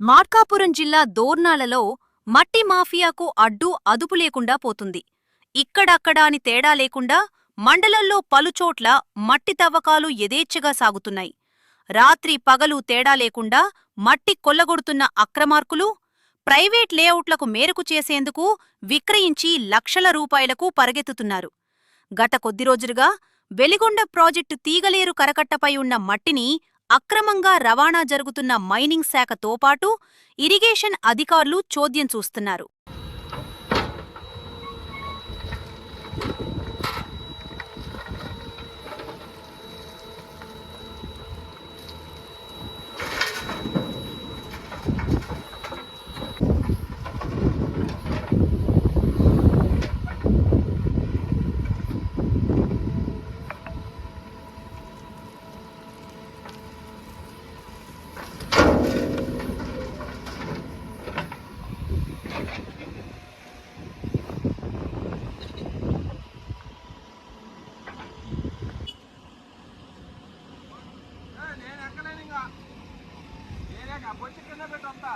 మార్కాపురం జిల్లా దోర్నాలలో మట్టి మాఫియాకు అదుపు లేకుండా పోతుంది. ఇక్కడక్కడా అని తేడా లేకుండా మండలంలో పలుచోట్ల మట్టి తవ్వకాలు యథేచ్ఛగా సాగుతున్నాయి. రాత్రి పగలు తేడా లేకుండా మట్టి కొల్లగొడుతున్న అక్రమార్కులు ప్రైవేట్ లేఅవుట్లకు మేరకు చేసేందుకు విక్రయించి లక్షల రూపాయలకు పరుగెత్తుతున్నారు. గత కొద్ది రోజులుగా వెలిగొండ ప్రాజెక్టు తీగలేరు కరకట్టపై ఉన్న మట్టిని అక్రమంగా రవాణా జరుగుతున్న మైనింగ్ శాఖతో పాటు ఇరిగేషన్ అధికారులు చోద్యం చూస్తున్నారు. నేను ఎక్కలేను ఇంకా నేనే బొచ్చి కింద పెట్టొస్తా.